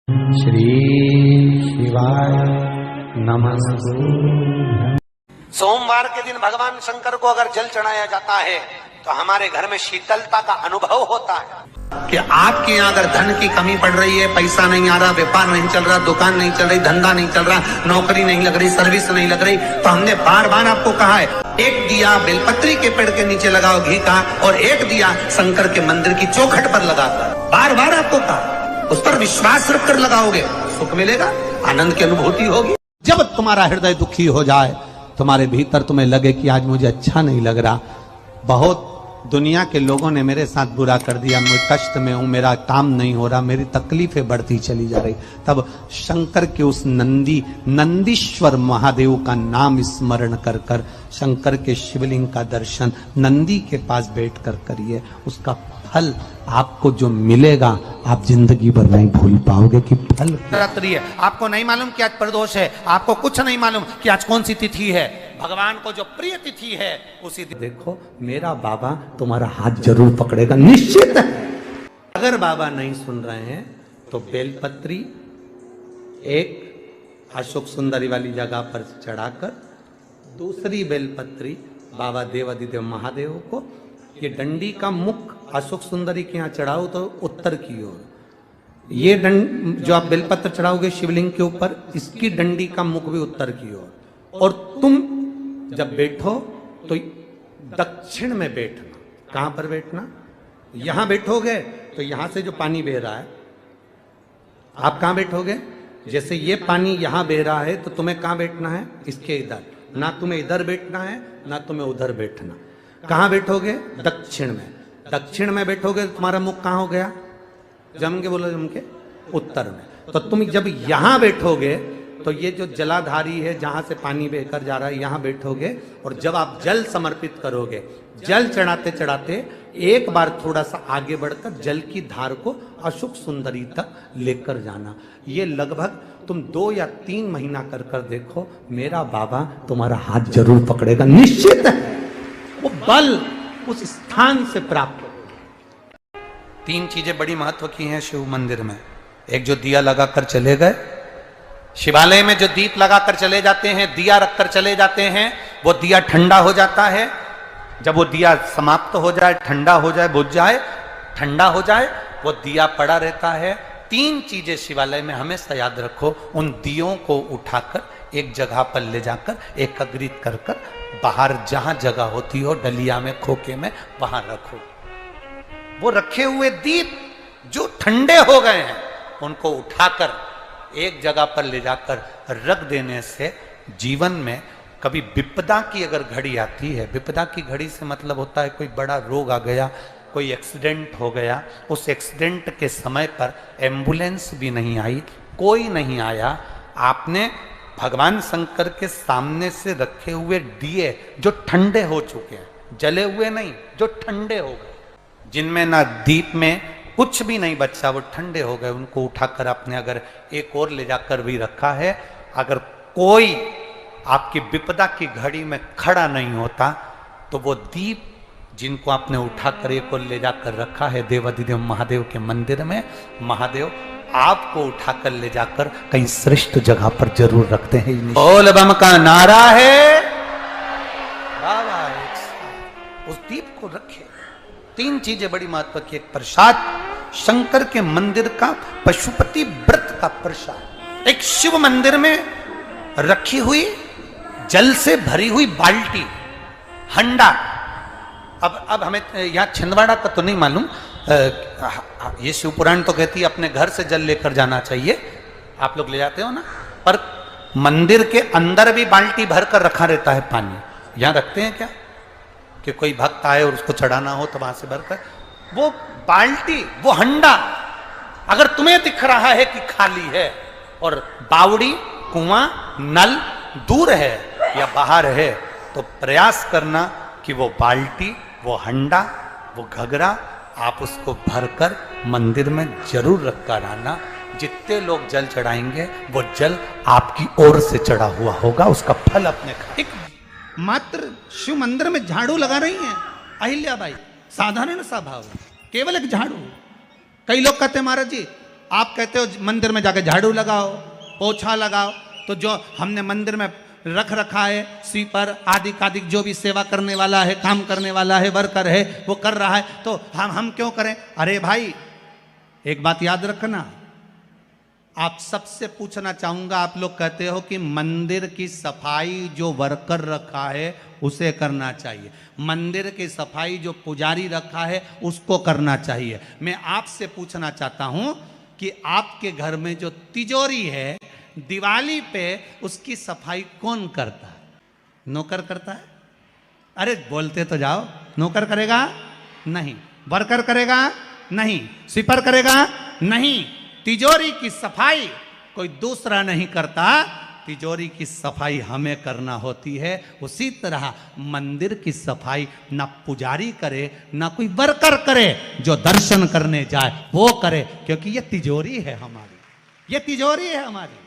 श्री शिवाय नमस्तु। सोमवार के दिन भगवान शंकर को अगर जल चढ़ाया जाता है तो हमारे घर में शीतलता का अनुभव होता है कि आपके यहाँ अगर धन की कमी पड़ रही है, पैसा नहीं आ रहा, व्यापार नहीं चल रहा, दुकान नहीं चल रही, धंधा नहीं चल रहा, नौकरी नहीं लग रही, सर्विस नहीं लग रही, तो हमने बार बार आपको कहा है एक दिया बेलपत्री के पेड़ के नीचे लगाओ घी का, और एक दिया शंकर के मंदिर की चौखट पर लगाकर, बार बार आपको कहा, उस पर विश्वास रखकर लगाओगे, सुख मिलेगा, आनंद की अनुभूति होगी। जब तुम्हारा हृदय दुखी हो जाए, तुम्हारे भीतर तुम्हें लगे कि आज मुझे अच्छा नहीं लग रहा, बहुत दुनिया के लोगों ने मेरे साथ बुरा कर दिया, मैं कष्ट में हूं, मेरा काम नहीं हो रहा, मेरी तकलीफें बढ़ती चली जा रही, तब शंकर के उस नंदीश्वर महादेव का नाम स्मरण कर कर शंकर के शिवलिंग का दर्शन नंदी के पास बैठकर करिए। उसका फल आपको जो मिलेगा आप जिंदगी भर नहीं भूल पाओगे कि फल रात्रि है, आपको नहीं मालूम कि आज प्रदोष है, आपको कुछ नहीं मालूम कि आज कौन सी तिथि है, भगवान को जो प्रिय तिथि है उसी देखो मेरा बाबा तुम्हारा हाथ जरूर पकड़ेगा, निश्चित है। अगर बाबा नहीं सुन रहे हैं तो बेलपत्री एक अशोक सुंदरी वाली जगह पर चढ़ाकर दूसरी बेलपत्री बाबा देवादिदेव महादेव को, ये डंडी का मुख अशोक सुंदरी के यहाँ चढ़ाओ तो उत्तर की ओर, ये जो आप बेलपत्र चढ़ाओगे शिवलिंग के ऊपर, इसकी डंडी का मुख भी उत्तर की ओर, और तुम जब बैठो तो दक्षिण में बैठना। कहां पर बैठना? यहां बैठोगे तो यहां से जो पानी बह रहा है, आप कहां बैठोगे? जैसे ये पानी यहां बह रहा है तो तुम्हें कहां बैठना है? इसके इधर, ना तुम्हें इधर बैठना है ना तुम्हें उधर बैठना। कहां बैठोगे? दक्षिण में। दक्षिण में बैठोगे तो तुम्हारा मुख कहां हो गया? जम के बोलो, जम के उत्तर में। तो तुम जब यहां बैठोगे तो ये जो जलाधारी है जहां से पानी बहकर जा रहा है, यहां बैठोगे, और जब आप जल समर्पित करोगे, जल चढ़ाते चढ़ाते एक बार थोड़ा सा आगे बढ़कर जल की धार को अशोक सुंदरी तक लेकर जाना। ये लगभग तुम 2 या 3 महीना कर कर देखो, मेरा बाबा तुम्हारा हाथ जरूर पकड़ेगा, निश्चित है। वो बल उस स्थान से प्राप्त हो। 3 चीजें बड़ी महत्व की हैं शिव मंदिर में। एक, जो दिया लगाकर चले गए, शिवालय में जो दीप लगाकर चले जाते हैं, दिया रखकर चले जाते हैं, वो दिया ठंडा हो जाता है। जब वो दिया समाप्त हो जाए, ठंडा हो जाए, बुझ जाए, ठंडा हो जाए, वो दिया पड़ा रहता है। 3 चीजें शिवालय में हमेशा याद रखो। उन दियों को उठाकर एक जगह पर ले जाकर एकत्रित कर कर बाहर जहां जगह होती हो, डलिया में, खोखे में, वहां रखो। वो रखे हुए दीप जो ठंडे हो गए हैं उनको उठाकर एक जगह पर ले जाकर रख देने से जीवन में कभी विपदा की अगर घड़ी आती है, विपदा की घड़ी से मतलब होता है कोई बड़ा रोग आ गया, कोई एक्सीडेंट हो गया, उस एक्सीडेंट के समय पर एम्बुलेंस भी नहीं आई, कोई नहीं आया, आपने भगवान शंकर के सामने से रखे हुए दिए जो ठंडे हो चुके हैं, जले हुए नहीं, जो ठंडे हो गए, जिनमें ना दीप में कुछ भी नहीं बचा, वो ठंडे हो गए, उनको उठाकर आपने अगर एक और ले जाकर भी रखा है, अगर कोई आपकी विपदा की घड़ी में खड़ा नहीं होता तो वो दीप जिनको आपने उठाकर एक और ले जाकर रखा है देवादिदेव महादेव के मंदिर में, महादेव आपको उठाकर ले जाकर कहीं श्रेष्ठ जगह पर जरूर रखते हैं। बोल बम का नारा है, बाबा उस दीप को रखे। 3 चीजें बड़ी महत्व की। एक, प्रसाद, शंकर के मंदिर का पशुपति व्रत का प्रसाद। एक, शिव मंदिर में रखी हुई जल से भरी हुई बाल्टी, हंडा। अब हमें यहां छिंदवाड़ा का तो नहीं मालूम, ये शिव पुराण तो कहती है अपने घर से जल लेकर जाना चाहिए, आप लोग ले जाते हो ना, पर मंदिर के अंदर भी बाल्टी भर कर रखा रहता है पानी। यहां रखते हैं क्या कि कोई भक्त आए और उसको चढ़ाना हो तो वहां से भरकर, वो बाल्टी, वो हंडा अगर तुम्हें दिख रहा है कि खाली है और बावड़ी, कुआं, नल दूर है या बाहर है, तो प्रयास करना कि वो बाल्टी, वो हंडा, वो घगरा आप उसको भरकर मंदिर में जरूर रख कर आना। जितने लोग जल चढ़ाएंगे वो जल आपकी ओर से चढ़ा हुआ होगा, उसका फल अपने एक मात्र शिव मंदिर में झाड़ू लगा रही हैं अहिल्याबाई, साधारण सा भाव, केवल एक झाड़ू। कई लोग कहते हैं महाराज जी आप कहते हो मंदिर में जाके झाड़ू लगाओ, पोछा लगाओ, तो जो हमने मंदिर में रख रखा है स्वीपर आदि कादिक जो भी सेवा करने वाला है, काम करने वाला है, वर्कर है, वो कर रहा है, तो हम क्यों करें? अरे भाई एक बात याद रखना, आप सबसे पूछना चाहूंगा, आप लोग कहते हो कि मंदिर की सफाई जो वर्कर रखा है उसे करना चाहिए, मंदिर की सफाई जो पुजारी रखा है उसको करना चाहिए। मैं आपसे पूछना चाहता हूं कि आपके घर में जो तिजोरी है दिवाली पे उसकी सफाई कौन करता है? नौकर करता है? अरे बोलते तो जाओ। नौकर करेगा? नहीं। वर्कर करेगा? नहीं। स्वीपर करेगा? नहीं। तिजोरी की सफाई कोई दूसरा नहीं करता, तिजोरी की सफाई हमें करना होती है। उसी तरह मंदिर की सफाई ना पुजारी करे ना कोई वर्कर करे, जो दर्शन करने जाए वो करे, क्योंकि ये तिजोरी है हमारी, ये तिजोरी है हमारी,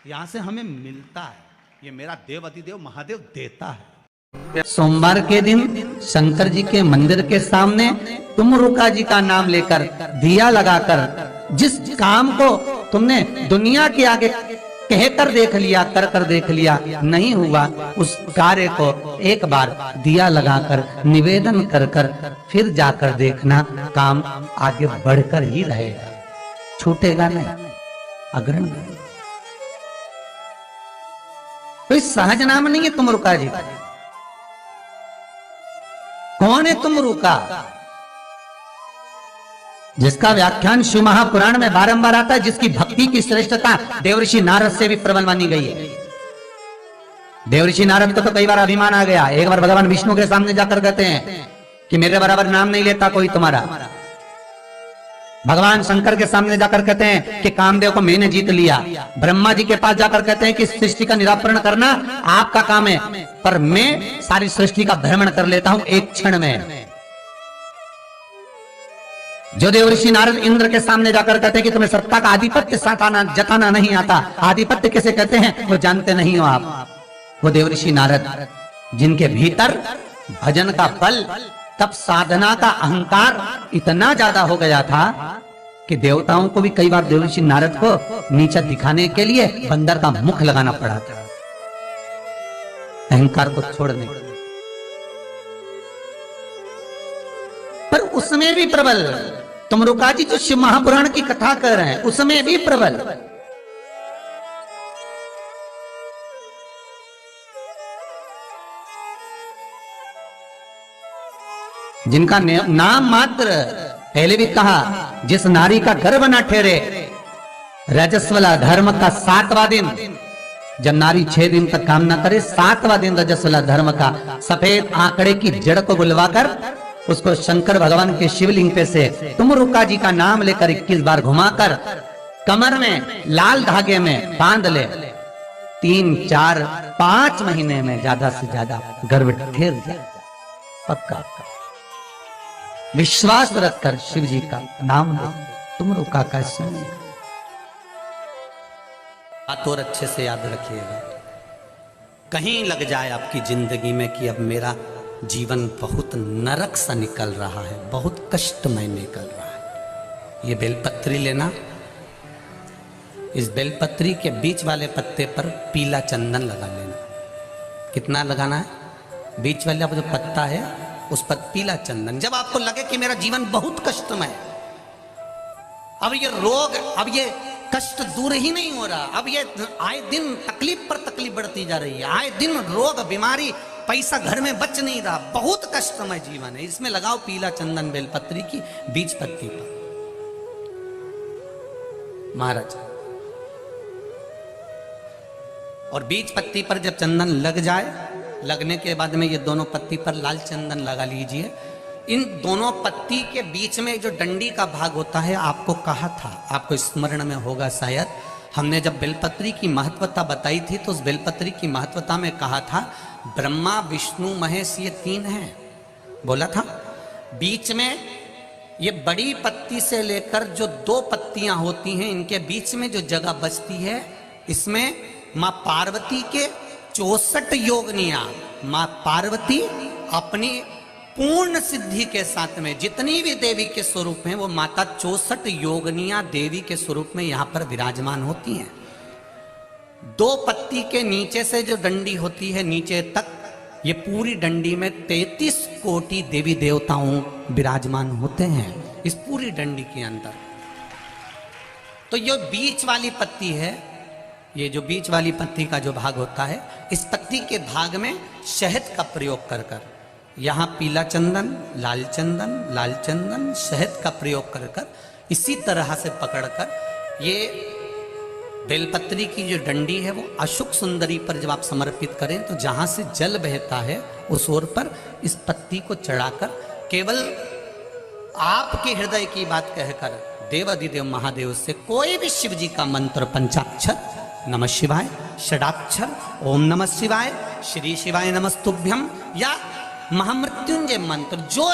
यहां से हमें मिलता है, ये मेरा देव अधिदेव महादेव देता है। सोमवार के दिन शंकर जी के मंदिर के सामने तुमरुका जी का नाम लेकर दिया लगाकर जिस काम को तुमने दुनिया के आगे कहकर देख लिया, कर देख लिया, नहीं हुआ, उस कार्य को एक बार दिया लगाकर निवेदन कर फिर जाकर देखना, काम आगे बढ़कर ही रहेगा, छूटेगा नहीं, अग्रणी। कोई सहज नाम नहीं है तुमरुका जी। कौन है तुमरुका? जिसका व्याख्यान शिव महापुराण में बारंबार आता है, जिसकी भक्ति की श्रेष्ठता देवऋषि नारद से भी प्रबल मानी गई है। देवऋषि नारद को तो कई बार अभिमान आ गया, एक बार भगवान विष्णु के सामने जाकर कहते हैं कि मेरे बराबर नाम नहीं लेता कोई तुम्हारा। भगवान शंकर के सामने जाकर कहते हैं कि कामदेव को मैंने जीत लिया। ब्रह्मा जी के पास जाकर कहते हैं कि सृष्टि का निराकरण करना आपका काम है, पर मैं सारी सृष्टि का भ्रमण कर लेता हूं एक क्षण में। जो देवऋषि नारद इंद्र के सामने जाकर कहते हैं कि तुम्हें सत्ता का आधिपत्य जताना नहीं आता, आधिपत्य किसे कहते हैं वो जानते नहीं हो आप। वो देवऋषि नारद जिनके भीतर भजन का बल, तब साधना का अहंकार इतना ज्यादा हो गया था कि देवताओं को भी कई बार देवऋषि नारद को नीचा दिखाने के लिए बंदर का मुख लगाना पड़ा था, अहंकार को छोड़ने। पर उसमें भी प्रबल तुमरुका जी जो शिव महापुराण की कथा कर रहे हैं, उसमें भी प्रबल, जिनका नाम मात्र, पहले भी कहा, जिस नारी का गर्भ न ठहरे, रजस्वला धर्म का 7वां दिन, जब नारी 6 दिन तक काम न करे, 7वां दिन रजस्वला धर्म का, सफेद आंकड़े की जड़ को बुलवाकर उसको शंकर भगवान के शिवलिंग पे से तुमरुका जी का नाम लेकर 21 बार घुमाकर कमर में लाल धागे में बांध ले, 3, 4, 5 महीने में ज्यादा से ज्यादा गर्भ ठहर जाए, पक्का। विश्वास रखकर शिव जी का नाम लो, तुमरुका का सुन। बात और अच्छे से याद रखिएगा, कहीं लग जाए आपकी जिंदगी में कि अब मेरा जीवन बहुत नरक सा निकल रहा है, बहुत कष्टमय निकल रहा है, ये बेलपत्री लेना, इस बेलपत्री के बीच वाले पत्ते पर पीला चंदन लगा लेना। कितना लगाना है? बीच वाला जो पत्ता है उस पर पीला चंदन। जब आपको लगे कि मेरा जीवन बहुत कष्टमय, अब ये रोग, अब ये कष्ट दूर ही नहीं हो रहा, अब ये आए दिन तकलीफ पर तकलीफ बढ़ती जा रही है, आए दिन रोग, बीमारी, पैसा घर में बच नहीं रहा, बहुत कष्टमय जीवन है, इसमें लगाओ पीला चंदन बेलपत्री की बीज पत्ती पर। महाराज, और बीज पत्ती पर जब चंदन लग जाए, लगने के बाद में ये दोनों पत्ती पर लाल चंदन लगा लीजिए। इन दोनों पत्ती के बीच में जो डंडी का भाग होता है, आपको कहा था, आपको स्मरण में होगा शायद, हमने जब बेलपत्री की महत्वता बताई थी तो उस बेलपत्री की महत्वता में कहा था ब्रह्मा विष्णु महेश ये 3 हैं, बोला था। बीच में ये बड़ी पत्ती से लेकर जो 2 पत्तियां होती हैं, इनके बीच में जो जगह बचती है, इसमें मां पार्वती के 64 योगनियां, मां पार्वती अपनी पूर्ण सिद्धि के साथ में जितनी भी देवी के स्वरूप हैं वो माता 64 योगनियां देवी के स्वरूप में यहां पर विराजमान होती हैं। 2 पत्ती के नीचे से जो डंडी होती है नीचे तक, ये पूरी डंडी में 33 कोटि देवी देवताओं विराजमान होते हैं इस पूरी डंडी के अंदर। तो ये बीच वाली पत्ती है, ये जो बीच वाली पत्ती का जो भाग होता है, इस पत्ती के भाग में शहद का प्रयोग कर कर, यहाँ पीला चंदन, लाल चंदन, शहद का प्रयोग कर कर इसी तरह से पकड़कर ये बेलपत्री की जो डंडी है वो अशुक सुंदरी पर जब आप समर्पित करें तो जहां से जल बहता है उस ओर पर इस पत्ती को चढ़ाकर केवल आपके हृदय की बात कहकर देवाधिदेव महादेव से कोई भी शिव जी का मंत्र, पंचाक्षर नमः शिवाय, षडाक्षर ओम नमः शिवाय, श्री शिवाय नमस्तुभ्यम या महामृत्युंजय मंत्र जो